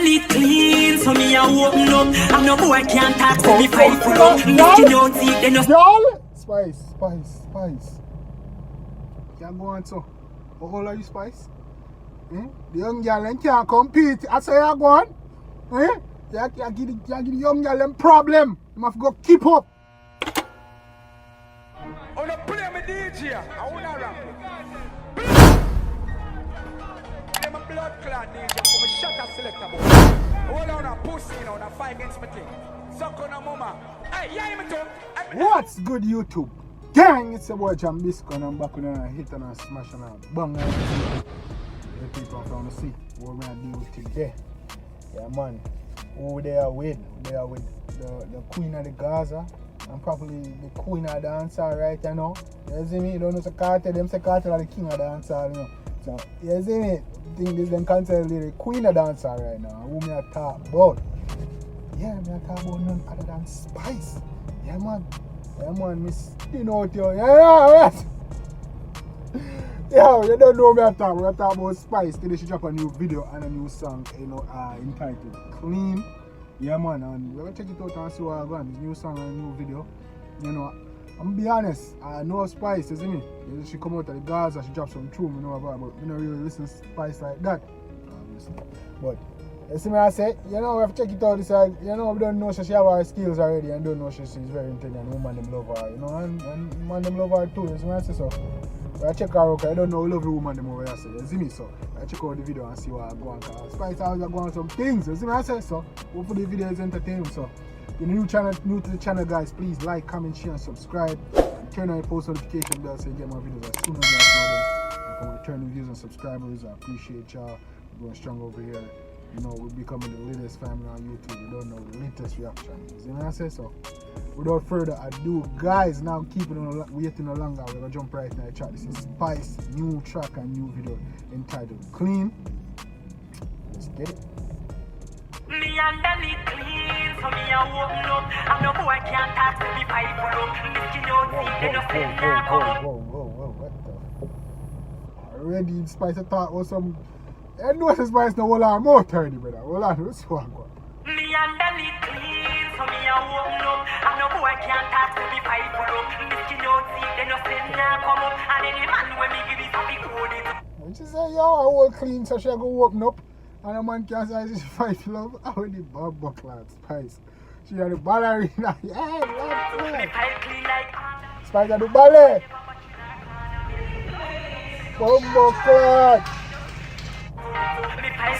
underneath clean, so me a open up. And no boy can't talk to me fight full up. If you don't see, then no. Y'all, Spice. Can't go on so. How old are you, Spice? The young girl can't compete. I say you go on. You give the young girl them problem. You have to go keep up. On the play me DJ, I wanna rap. I'm a blood clot DJ, I'm a shot a selector boy. Hold on a pussy, you know, on a 5 against me thing. Suck on a mama. Hey, yeah, me too. What's good, YouTube? Gang, it's your boy Jambisco, and I'm back with a hit and a smash and a bang. The people from the sea, what we're gonna do today. Yeah, man. Who they are with? They are with the queen of the Gaza. And probably the queen of the dancehall right now. You see me? You don't know the cartel, them say cartel are the king of the dancehall, you know. So, you see me? I think this them consider the queen of dancehall right now. Who me I talk about? Yeah, me I talk about none other than Spice. Yeah, man. Yeah, man, me spin out you. Yeah, right. Yeah, you don't know me I talk about Spice. Today she drop a new video and a new song, you know, entitled Clean. Yeah, man, and we're gonna check it out and see what I got. This new song and a new video. You know, I'm gonna be honest, I know Spice, isn't it? She come out of the Gaza, she drop some tune, you know about, but you know really listen to Spice like that. Obviously. But you see me I say, you know, we have to check it out this side. You know, we don't know she have her skills already and don't know she's very intelligent, woman them love her, you know, and man them love her too, you see me I say so. I check her out, I don't know love the woman them over there, so you see me, so I check out the video and see what I go on, cause Spice always go on some things, you see me I say so. Hopefully the video is entertaining, so if you're new to the channel guys, please like, comment, share and subscribe, and turn on your post notification bell so you get my videos as soon as I upload them. And for returning views and subscribers, I appreciate y'all. We're going strong over here. You know, we're becoming the littest family on YouTube. You don't know the latest reaction. You see what I say? So, without further ado, guys, now waiting no longer. We're gonna jump right now. Track. This is Spice, new track and new video entitled Clean. Let's get it. Me underneath clean, so me a open up. And no boy can't talk to me pipe full up. If you don't see, then no friend now come up. Whoa, what the? Already Spice talk or some. I know this Spice no hold on more 30, brother. Hold on, let's go. Me underneath clean, so me a open up. And no boy can't talk to me pipe full up. If you don't see, then no friend now come up. And any man when me give it a big code it. When she say, yo, I hold clean, so she go open up. And a man can't say she fight love. I want the bad buckler, Spice. She had the ballerina. Yeah, love. Spice had the ballet. Buckler.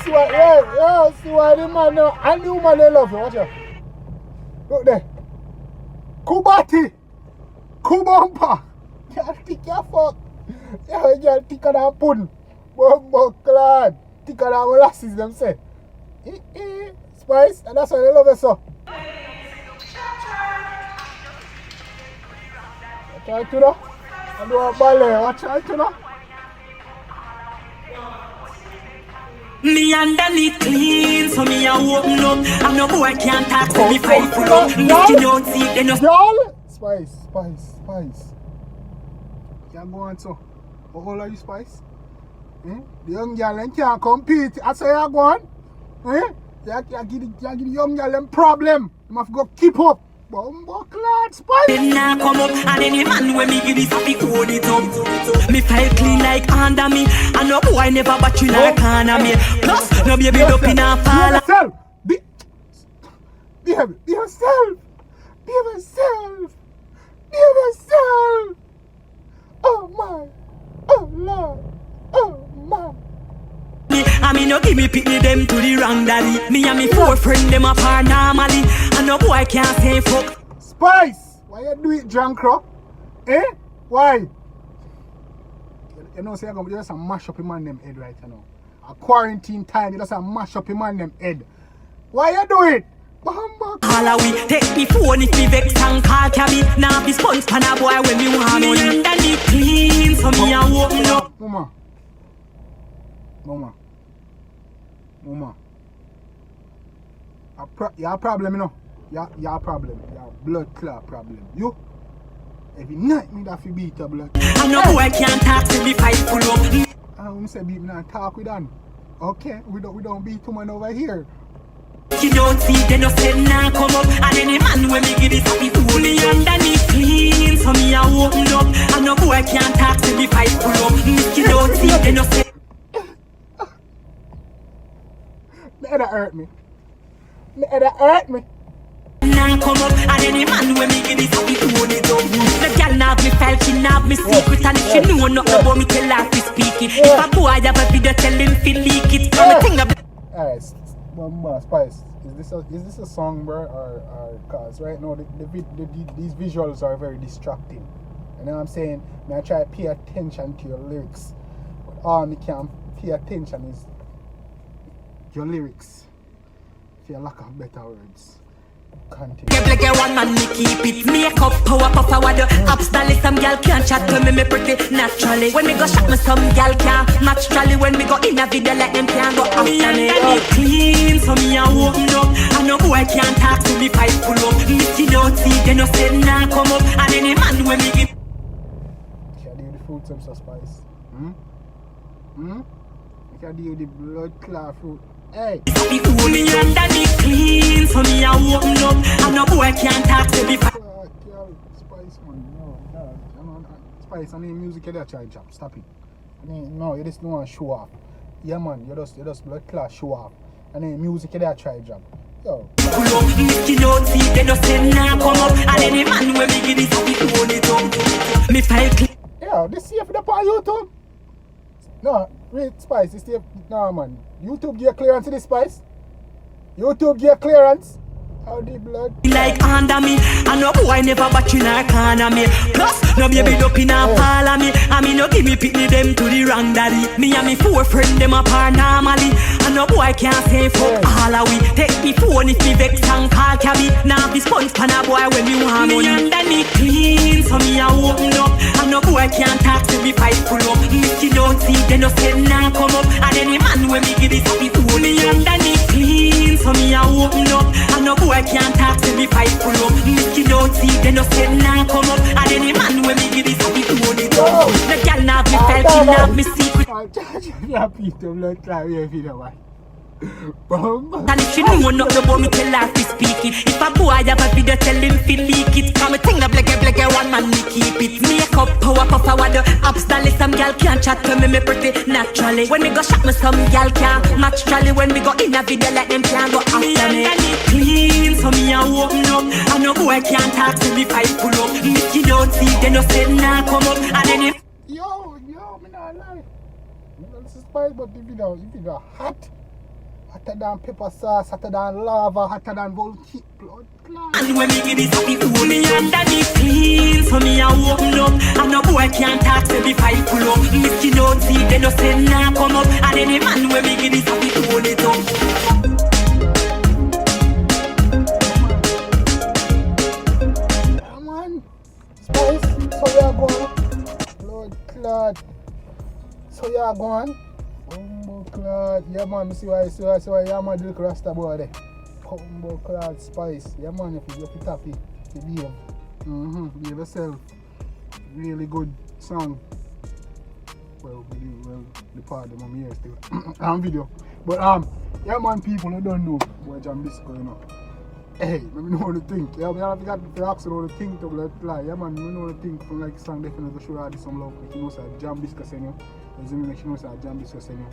See what, yeah, see why the man now. I knew man they love you. Watch out. Look there. Kubati. Kubumpa. You think you fuck. You thicker than pudding. Buckler. Thicker than molasses, them say. Spice, and that's why they love it so. Watch out to know. I do a ballet. Watch out to know. Me underneath clean, so me a open up. And no boy can't talk to me fight full up. If you don't see, then no. Y'all, Spice. Can't go on so. How old are you, Spice? The young girl can't compete. I say you go on. You give the young girl them problem. You have to go keep up. Bumbleclad, Spice. Then now come up, and any man when me give this happy hold it up. Me file clean like under me, and no boy never batch you like under me. Plus, no baby up in a fall. Be yourself. Oh my. Oh Lord. Oh my. I mean, no give me pick me them to the wrong daddy. Me and me 4 friend them apart normally, and no boy can't say fuck. Spice, why you do it, Jankro? Why? You know, say you're gonna just mash up your man them head right now. A quarantine time, you just mash up your man them head. Why you do it? Halloween, take me phone if me vex and call cabby. Now be sponge pan a boy when me want me underneath clean, so me a open up. Mama. You have a problem, you know? You have a problem. You have a blood clot problem. You? Every night me that fi beat a blood. I know boy can't talk to me fight full up. I don't say beat me and talk with them. Okay, we don't beat too much over here. Mickey don't see, they no say nah come up. And any man when me give this happy fool, me underneath clean, so me a open up. And no boy can't talk to me fight pull up. Mickey don't see, they no say. That hurt me. That hurt me. Nah come up, and any man when me give this happy fool it up. The girl now me felt she now me secret, and if she know nothing about me tell her to speak it. If a boy have a video, tell him to leak it. Come and think of. Alright, one more Spice. Is this a song, bro, or cause right now these visuals are very distracting. You know what I'm saying? I try to pay attention to your lyrics, but all me can pay attention is your lyrics. For lack of better words. Continue. Like a one man me keep it. Make up power forward. Absolutely some girl can't chat to me pretty naturally. When me go shot me some girl can't naturally. When me go in a video like them can't go after me. Me clean so me a open up. And no boy can't talk to me fight pull up. Mickey don't see they no say nah come up. And any man when me give. Can I do the fruit some Spice? Can I do the blood clot fruit? Hey! Me underneath clean so me a open up. And no boy can't talk to me fight. Spice man, no. Spice, I need music you try job. Stop it. No, you just don't want to show off. Yeah man, you just blood class show off. And then music you try job. Yo. Pull up, Mickey don't see, they no say nah come up. And any man when me give this happy phone it up. Me file clean. Yeah, this safe up on YouTube. No, wait, Spice, this safe. No man. YouTube give clearance to this Spice. YouTube give clearance. How the blood? Like under me, and no boy never batch in a corner me. Plus, no baby up in a follow me. And me no give me pick me them to the wrong daddy. Me and me 4 friends them apart normally. And no boy can't say fuck all of we. Take me phone if me vex and call cabby. Now be sponge pan a boy when me want money. Me underneath clean, so me a open up. And no boy can't talk to me fight pull up. Mickey don't see, they no say nah come up. And any man when me give this happy fool. Me underneath clean, so me a open up. And no boy can't talk to me fight pull up. Mickey don't see, they no say nah come up. And any man when me give this happy fool it up. The girl now me felt she now me secret. I'm charging you a piece of blood clot here if you know why. And if she know nothing about me, tell her to speak it. If a boy have a video, tell him to leak it. Come and think of like a one man me keep it. Make up power forward. Absolutely some girl can't chat to me pretty naturally. When me go shot me some girl can't match trolley. When me go in a video like them can't go after me. Clean so me a open up. And no boy can't talk to me fight pull up. Mickey don't see, they no say nah come up. And then if Yo, me not lie. This is Spice, but the video hot. Hotter than pepper sauce, hotter than lava, hotter than volcano blood clot. and when me give this happy fool, me underneath clean, so me a open up. And no boy can't talk to me fight pull up. Mickey don't see, they no say nah come up. And any man when me give this happy fool it up. Come on, Spice, so you are going, blood clot. So you are going. Combo clad, yeah man, me see why yeah man, look Rasta boy there. Combo clad Spice, yeah man, if you fit happy, you behave. Behave yourself. Really good song. Well, the part of my ear still. Video. But yeah man, people I don't know boy Jambisco, you know. Hey, let me know the thing. Yeah, me have got the ask you the thing to reply. Yeah man, me know the thing from like song definitely should have some love. You know say Jambisco send you. As in, you know, say Jambisco send you.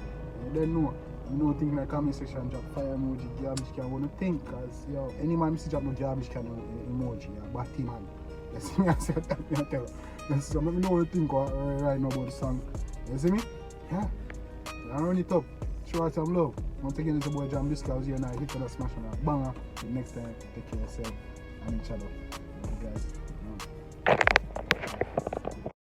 You don't know. You know, think like comment section, drop fire emoji, garbage can. I want to think, cause yo, any man message drop no garbage can emoji, yeah, batty man. You see me? I say that. I tell you. So let me know what you think right now about the song. You see me? Yeah. I run it up. Show us some love. Once again, it's your boy Jambisco. I was here now. Hit on a smash on a banger. Till next time, take care of yourself and each other. You guys.